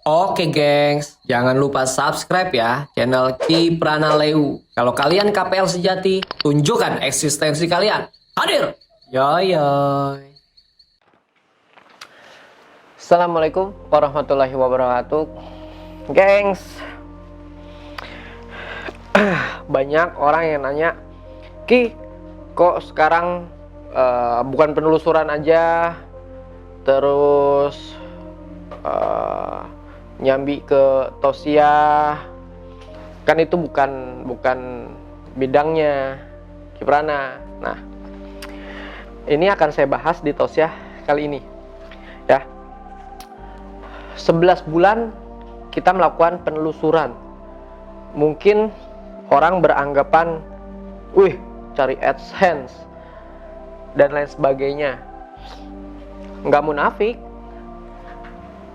Oke gengs, jangan lupa subscribe ya channel Ki Pranaleu. Kalau kalian KPL sejati, tunjukkan eksistensi kalian. Hadir! Yoy yoy. Assalamualaikum warahmatullahi wabarakatuh. Gengs, banyak orang yang nanya, Ki, kok sekarang bukan penelusuran aja, terus nyambi ke tausiah, kan itu bukan bidangnya Ki Prana. Nah, ini akan saya bahas di tausiah kali ini ya. 11 bulan kita melakukan penelusuran. Mungkin orang beranggapan, wih, cari AdSense dan lain sebagainya. Nggak munafik,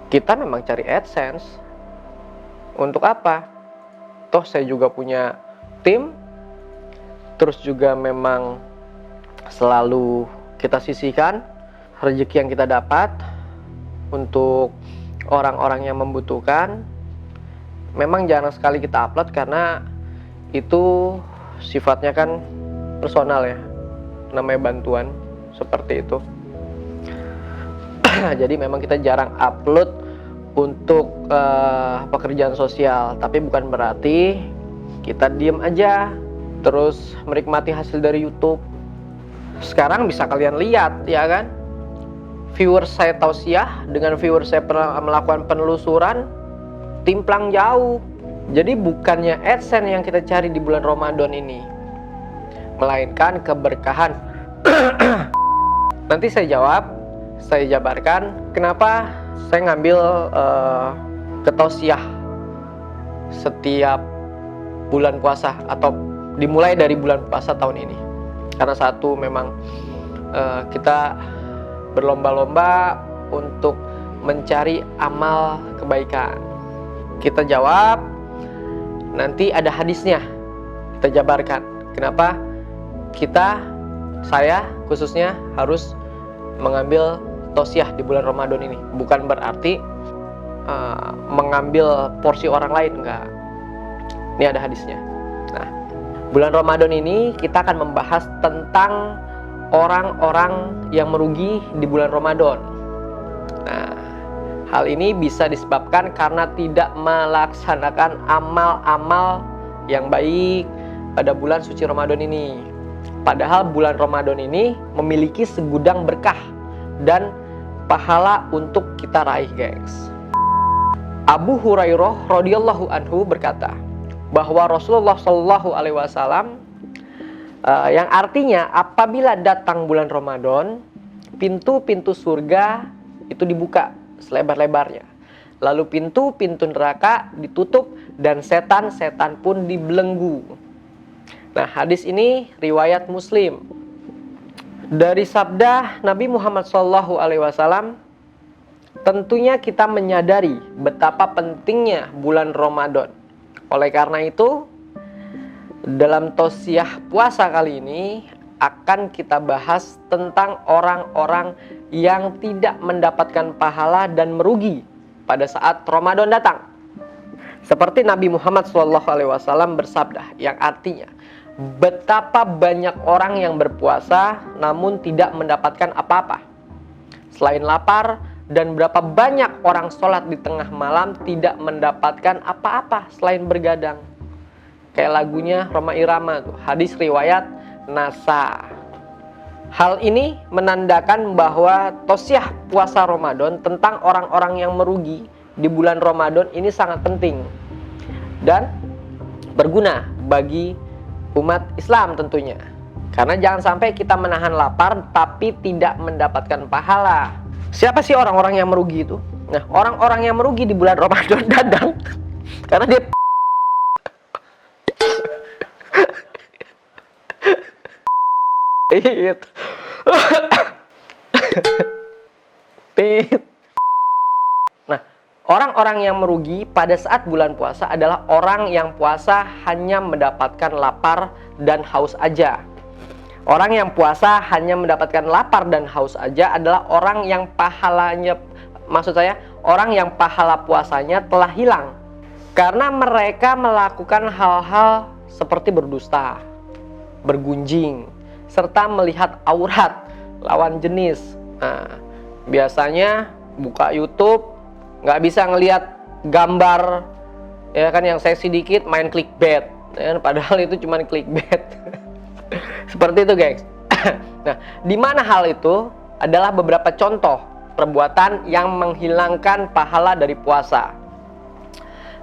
kita memang cari AdSense. Untuk apa? Toh saya juga punya tim, terus juga memang selalu kita sisihkan rezeki yang kita dapat untuk orang-orang yang membutuhkan. Memang jarang sekali kita upload karena itu sifatnya kan personal ya, namanya bantuan seperti itu. Jadi memang kita jarang upload untuk pekerjaan sosial, tapi bukan berarti kita diem aja terus menikmati hasil dari YouTube. Sekarang bisa kalian lihat ya kan, viewer saya tausiah dengan viewer saya melakukan penelusuran timplang jauh. Jadi bukannya AdSense yang kita cari di bulan Ramadan ini, melainkan keberkahan. Nanti saya jawab, saya jabarkan kenapa saya ngambil ke tausiah setiap bulan puasa atau dimulai dari bulan puasa tahun ini. Karena satu, memang kita berlomba-lomba untuk mencari amal kebaikan. Kita jawab, nanti ada hadisnya, kita jabarkan kenapa saya khususnya harus mengambil tausiah di bulan Ramadan ini. Bukan berarti mengambil porsi orang lain, enggak. Ini ada hadisnya. Nah, bulan Ramadan ini kita akan membahas tentang orang-orang yang merugi di bulan Ramadan. Nah, hal ini bisa disebabkan karena tidak melaksanakan amal-amal yang baik pada bulan suci Ramadan ini. Padahal bulan Ramadan ini memiliki segudang berkah dan pahala untuk kita raih, gengs. Abu Hurairah radhiyallahu anhu berkata bahwa Rasulullah Shallallahu alaihi wasallam yang artinya apabila datang bulan Ramadan, pintu-pintu surga itu dibuka selebar-lebarnya. Lalu pintu-pintu neraka ditutup dan setan-setan pun dibelenggu. Nah, hadis ini riwayat Muslim. Dari sabda Nabi Muhammad SAW, tentunya kita menyadari betapa pentingnya bulan Ramadan. Oleh karena itu, dalam tausiah puasa kali ini akan kita bahas tentang orang-orang yang tidak mendapatkan pahala dan merugi pada saat Ramadan datang. Seperti Nabi Muhammad SAW bersabda, yang artinya betapa banyak orang yang berpuasa namun tidak mendapatkan apa-apa selain lapar, dan berapa banyak orang sholat di tengah malam tidak mendapatkan apa-apa selain bergadang. Kayak lagunya Roma Irama tuh, hadis riwayat Nasa. Hal ini menandakan bahwa tausiah puasa Ramadan tentang orang-orang yang merugi di bulan Ramadan ini sangat penting dan berguna bagi umat Islam tentunya. Karena jangan sampai kita menahan lapar tapi tidak mendapatkan pahala. Siapa sih orang-orang yang merugi itu? Nah, orang-orang yang merugi di bulan Ramadan datang karena dia Nah, orang-orang yang merugi pada saat bulan puasa adalah orang yang puasa hanya mendapatkan lapar dan haus aja. Orang yang puasa hanya mendapatkan lapar dan haus aja adalah orang yang pahalanya, maksud saya, orang yang pahala puasanya telah hilang karena mereka melakukan hal-hal seperti berdusta, bergunjing, serta melihat aurat lawan jenis. Nah, biasanya buka YouTube nggak bisa ngelihat gambar ya kan yang seksi dikit, main clickbait ya, padahal itu cuma clickbait. Seperti itu guys. Nah, di mana hal itu adalah beberapa contoh perbuatan yang menghilangkan pahala dari puasa.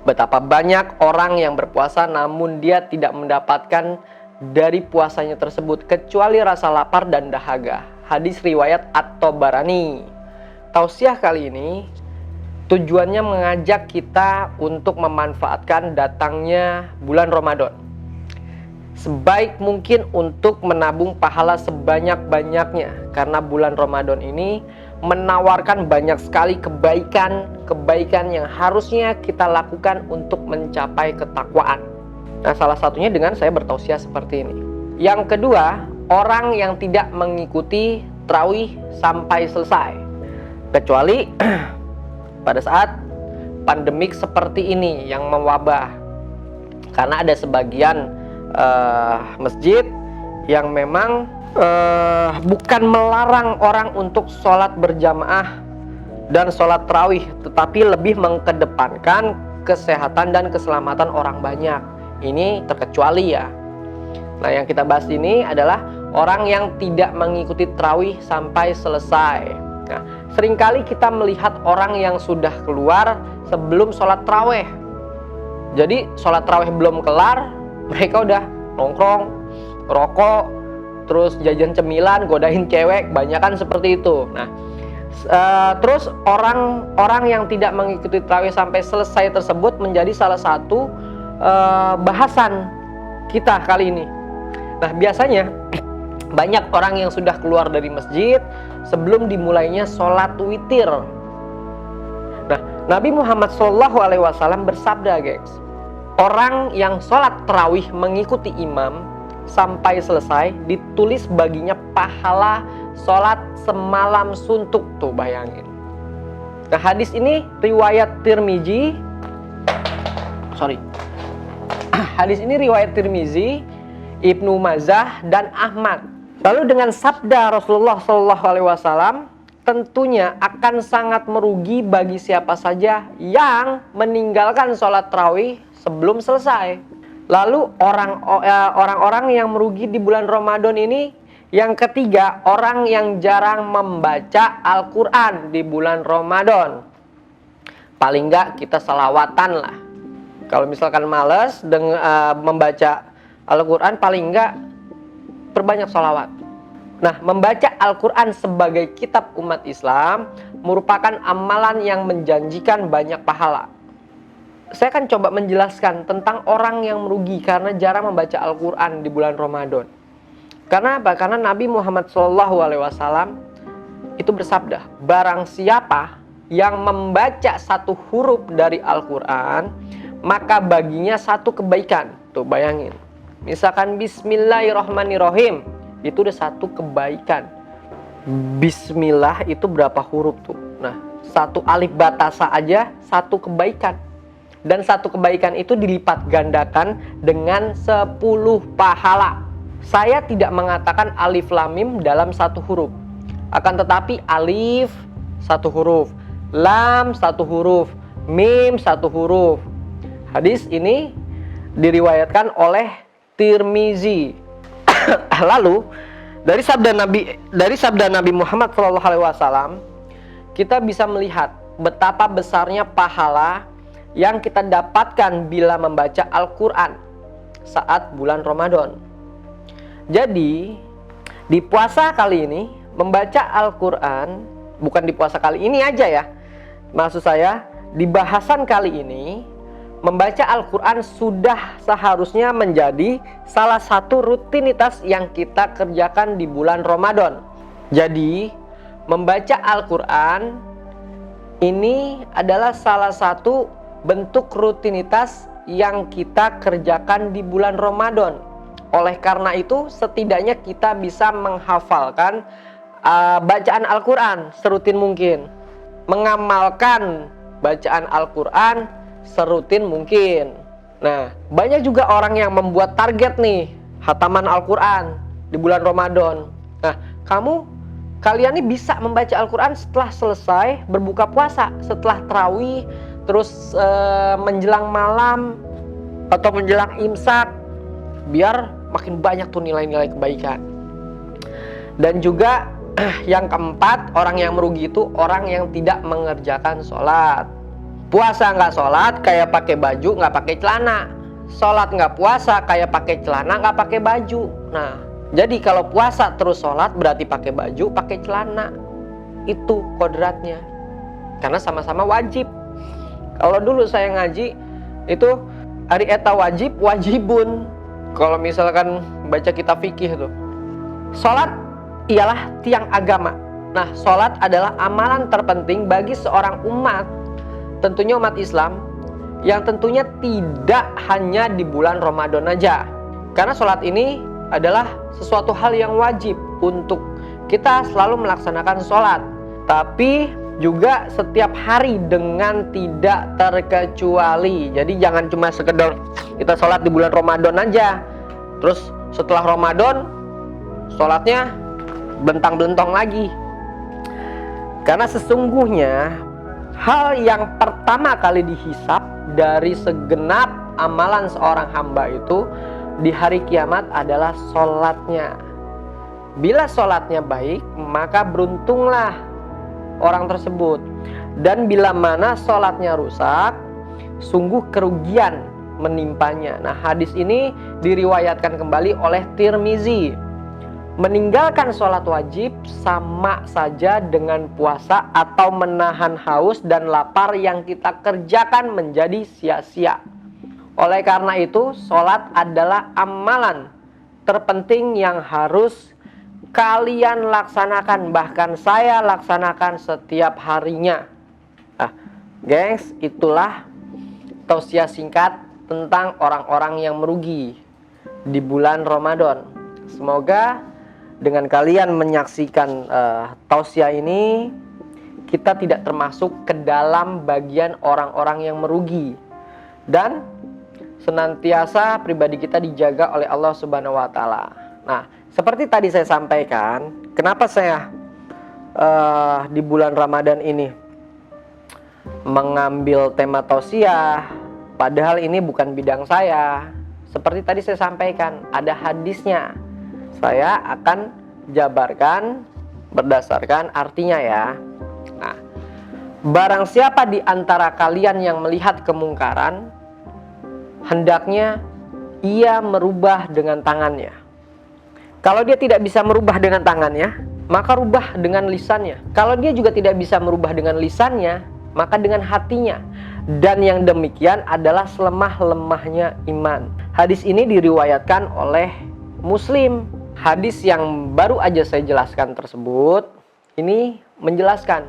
Betapa banyak orang yang berpuasa namun dia tidak mendapatkan dari puasanya tersebut kecuali rasa lapar dan dahaga. Hadis riwayat At-Tabarani. Tausiah kali ini tujuannya mengajak kita untuk memanfaatkan datangnya bulan Ramadan sebaik mungkin untuk menabung pahala sebanyak-banyaknya, karena bulan Ramadan ini menawarkan banyak sekali kebaikan yang harusnya kita lakukan untuk mencapai ketakwaan. Nah, salah satunya dengan saya bertausiah seperti ini. Yang kedua, orang yang tidak mengikuti tarawih sampai selesai, kecuali pada saat pandemik seperti ini yang mewabah. Karena ada sebagian masjid yang memang bukan melarang orang untuk sholat berjamaah dan sholat tarawih, tetapi lebih mengedepankan kesehatan dan keselamatan orang banyak. Ini terkecuali ya. Nah, yang kita bahas ini adalah orang yang tidak mengikuti tarawih sampai selesai. Nah, seringkali kita melihat orang yang sudah keluar sebelum sholat tarawih. Jadi sholat tarawih belum kelar, mereka udah nongkrong, rokok, terus jajan cemilan, godain cewek, banyakan seperti itu. Nah, terus orang yang tidak mengikuti tarawih sampai selesai tersebut menjadi salah satu bahasan kita kali ini. Nah, biasanya banyak orang yang sudah keluar dari masjid sebelum dimulainya sholat witir. Nah, Nabi Muhammad SAW bersabda guys, orang yang sholat tarawih mengikuti imam sampai selesai ditulis baginya pahala sholat semalam suntuk. Tuh bayangin. Nah, hadis ini riwayat Tirmizi. Hadis ini riwayat Tirmizi, Ibnu Majah dan Ahmad. Lalu dengan sabda Rasulullah SAW, tentunya akan sangat merugi bagi siapa saja yang meninggalkan sholat tarawih sebelum selesai. Lalu orang-orang yang merugi di bulan Ramadan ini, yang ketiga, orang yang jarang membaca Al-Quran di bulan Ramadan. Paling enggak kita salawatan lah. Kalau misalkan males membaca Al-Quran, paling enggak perbanyak salawat. Nah, membaca Al-Quran sebagai kitab umat Islam merupakan amalan yang menjanjikan banyak pahala. Saya akan coba menjelaskan tentang orang yang merugi karena jarang membaca Al-Quran di bulan Ramadan. Karena apa? Karena Nabi Muhammad SAW itu bersabda, barang siapa yang membaca satu huruf dari Al-Quran, maka baginya satu kebaikan. Tuh bayangin, misalkan Bismillahirrahmanirrahim, itu udah satu kebaikan. Bismillah itu berapa huruf tuh? Nah, satu alif batasa aja satu kebaikan. Dan satu kebaikan itu dilipat gandakan dengan 10 pahala. Saya tidak mengatakan alif lam mim dalam satu huruf. Akan tetapi alif satu huruf, lam satu huruf, mim satu huruf. Hadis ini diriwayatkan oleh Tirmizi. Lalu dari sabda Nabi Muhammad SAW, kita bisa melihat betapa besarnya pahala yang kita dapatkan bila membaca Al-Quran saat bulan Ramadan. Jadi di puasa kali ini membaca Al-Quran, bukan di puasa kali ini aja ya, maksud saya di bahasan kali ini, membaca Al-Quran sudah seharusnya menjadi salah satu rutinitas yang kita kerjakan di bulan Ramadan. Jadi membaca Al-Quran ini adalah salah satu bentuk rutinitas yang kita kerjakan di bulan Ramadan. Oleh karena itu, setidaknya kita bisa menghafalkan bacaan Al-Quran serutin mungkin. mengamalkan bacaan Al-Quran serutin mungkin. Nah, banyak juga orang yang membuat target nih, hataman Al-Quran di bulan Ramadan. Nah, kalian ini bisa membaca Al-Quran setelah selesai berbuka puasa, setelah tarawih, terus menjelang malam atau menjelang imsak, biar makin banyak tuh nilai-nilai kebaikan. Dan juga yang keempat, orang yang merugi itu orang yang tidak mengerjakan sholat. Puasa nggak sholat, kayak pakai baju nggak pakai celana. Sholat nggak puasa, kayak pakai celana nggak pakai baju. Nah, jadi kalau puasa terus sholat berarti pakai baju, pakai celana. Itu kodratnya. Karena sama-sama wajib. Kalau dulu saya ngaji, itu hari eta wajib, wajibun. Kalau misalkan baca kitab fikih tuh, sholat ialah tiang agama. Nah, sholat adalah amalan terpenting bagi seorang umat, tentunya umat Islam, yang tentunya tidak hanya di bulan Ramadan aja. Karena sholat ini adalah sesuatu hal yang wajib untuk kita selalu melaksanakan sholat, tapi juga setiap hari dengan tidak terkecuali. Jadi jangan cuma sekedar kita sholat di bulan Ramadan aja, terus setelah Ramadan sholatnya belentang-belentong lagi. Karena sesungguhnya hal yang pertama kali dihisap dari segenap amalan seorang hamba itu di hari kiamat adalah sholatnya. Bila sholatnya baik, maka beruntunglah orang tersebut. Dan bila mana sholatnya rusak, sungguh kerugian menimpanya. Nah, hadis ini diriwayatkan kembali oleh Tirmizi. Meninggalkan sholat wajib sama saja dengan puasa atau menahan haus dan lapar yang kita kerjakan menjadi sia-sia. Oleh karena itu, sholat adalah amalan terpenting yang harus kalian laksanakan. Bahkan saya laksanakan setiap harinya. Nah, gengs, itulah tausiah singkat tentang orang-orang yang merugi di bulan Ramadan. Semoga dengan kalian menyaksikan tausiah ini, kita tidak termasuk ke dalam bagian orang-orang yang merugi, dan senantiasa pribadi kita dijaga oleh Allah Subhanahu wa Ta'ala. Nah, seperti tadi saya sampaikan, kenapa saya di bulan Ramadan ini mengambil tema tausiah, padahal ini bukan bidang saya. Seperti tadi saya sampaikan, ada hadisnya. Saya akan jabarkan berdasarkan artinya ya. Nah, barang siapa di antara kalian yang melihat kemungkaran, hendaknya ia merubah dengan tangannya. Kalau dia tidak bisa merubah dengan tangannya, maka rubah dengan lisannya. Kalau dia juga tidak bisa merubah dengan lisannya, maka dengan hatinya. Dan yang demikian adalah selemah-lemahnya iman. Hadis ini diriwayatkan oleh Muslim. Hadis yang baru aja saya jelaskan tersebut, ini menjelaskan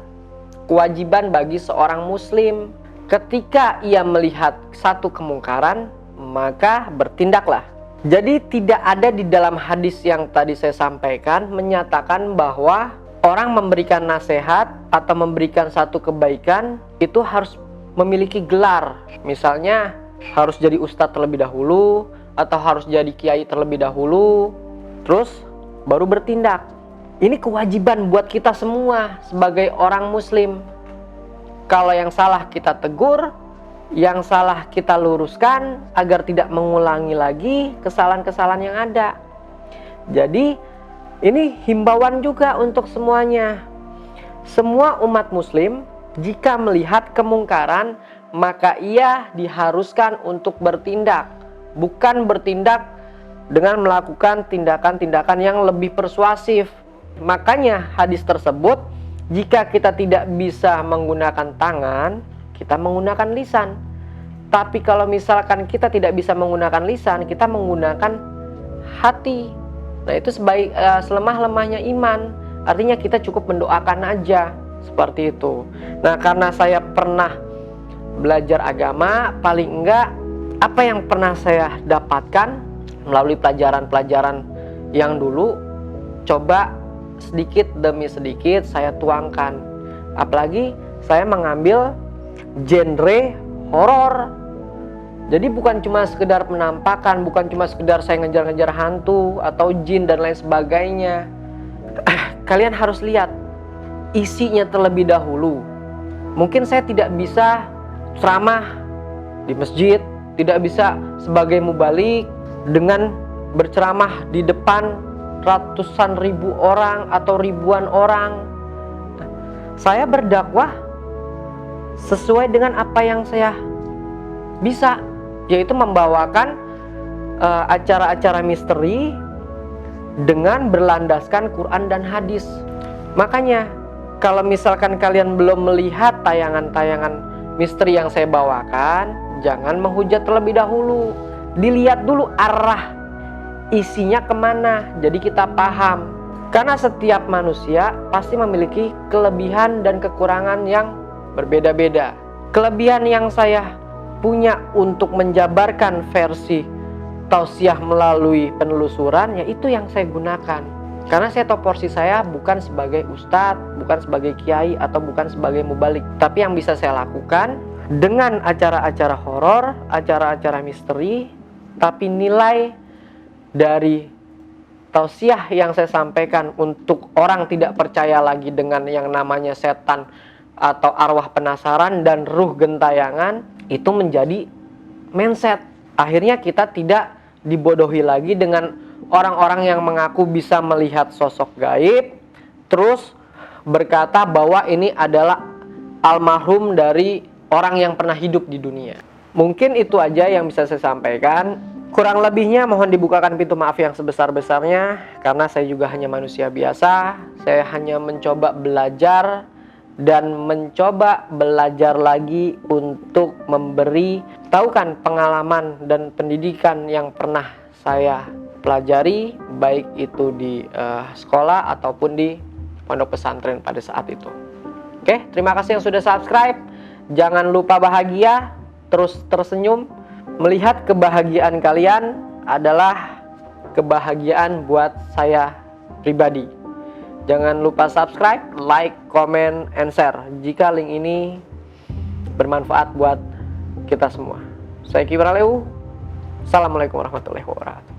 kewajiban bagi seorang muslim ketika ia melihat satu kemungkaran, maka bertindaklah. Jadi tidak ada di dalam hadis yang tadi saya sampaikan menyatakan bahwa orang memberikan nasihat atau memberikan satu kebaikan itu harus memiliki gelar. Misalnya harus jadi ustadz terlebih dahulu, atau harus jadi kiai terlebih dahulu, terus baru bertindak. Ini kewajiban buat kita semua sebagai orang muslim. Kalau yang salah kita tegur, yang salah kita luruskan agar tidak mengulangi lagi kesalahan-kesalahan yang ada. Jadi ini himbauan juga untuk semuanya. Semua umat muslim jika melihat kemungkaran, maka ia diharuskan untuk bertindak. Bukan bertindak dengan melakukan tindakan-tindakan yang lebih persuasif. Makanya hadis tersebut, jika kita tidak bisa menggunakan tangan, kita menggunakan lisan. Tapi kalau misalkan kita tidak bisa menggunakan lisan, kita menggunakan hati. Nah, itu selemah-lemahnya iman. Artinya kita cukup mendoakan aja, seperti itu. Nah, karena saya pernah belajar agama, paling enggak apa yang pernah saya dapatkan melalui pelajaran-pelajaran yang dulu, coba sedikit demi sedikit saya tuangkan. Apalagi saya mengambil genre horor. Jadi bukan cuma sekedar penampakan, bukan cuma sekedar saya ngejar-ngejar hantu atau jin dan lain sebagainya. Kalian harus lihat isinya terlebih dahulu. Mungkin saya tidak bisa ceramah di masjid, tidak bisa sebagai mubalik dengan berceramah di depan ratusan ribu orang atau ribuan orang. Saya berdakwah sesuai dengan apa yang saya bisa, yaitu membawakan acara-acara misteri dengan berlandaskan Quran dan hadis. Makanya kalau misalkan kalian belum melihat tayangan-tayangan misteri yang saya bawakan, jangan menghujat terlebih dahulu. Dilihat dulu arah isinya kemana, jadi kita paham. Karena setiap manusia pasti memiliki kelebihan dan kekurangan yang berbeda-beda. Kelebihan yang saya punya untuk menjabarkan versi tausiah melalui penelusuran, yaitu yang saya gunakan. Karena saya tahu porsi saya bukan sebagai ustadz, bukan sebagai kiai, atau bukan sebagai mubalik. Tapi yang bisa saya lakukan dengan acara-acara horor, acara-acara misteri, tapi nilai dari tausiah yang saya sampaikan untuk orang tidak percaya lagi dengan yang namanya setan atau arwah penasaran dan ruh gentayangan, itu menjadi mindset. Akhirnya kita tidak dibodohi lagi dengan orang-orang yang mengaku bisa melihat sosok gaib, terus berkata bahwa ini adalah almarhum dari orang yang pernah hidup di dunia. Mungkin itu aja yang bisa saya sampaikan. Kurang lebihnya mohon dibukakan pintu maaf yang sebesar-besarnya, karena saya juga hanya manusia biasa. Saya hanya mencoba belajar dan mencoba belajar lagi untuk memberi tahukan pengalaman dan pendidikan yang pernah saya pelajari, baik itu di sekolah ataupun di pondok pesantren pada saat itu. Oke, terima kasih yang sudah subscribe. Jangan lupa bahagia, terus tersenyum. Melihat kebahagiaan kalian adalah kebahagiaan buat saya pribadi. Jangan lupa subscribe, like, comment, and share jika link ini bermanfaat buat kita semua. Saya Ki Pranaleu. Assalamualaikum warahmatullahi wabarakatuh.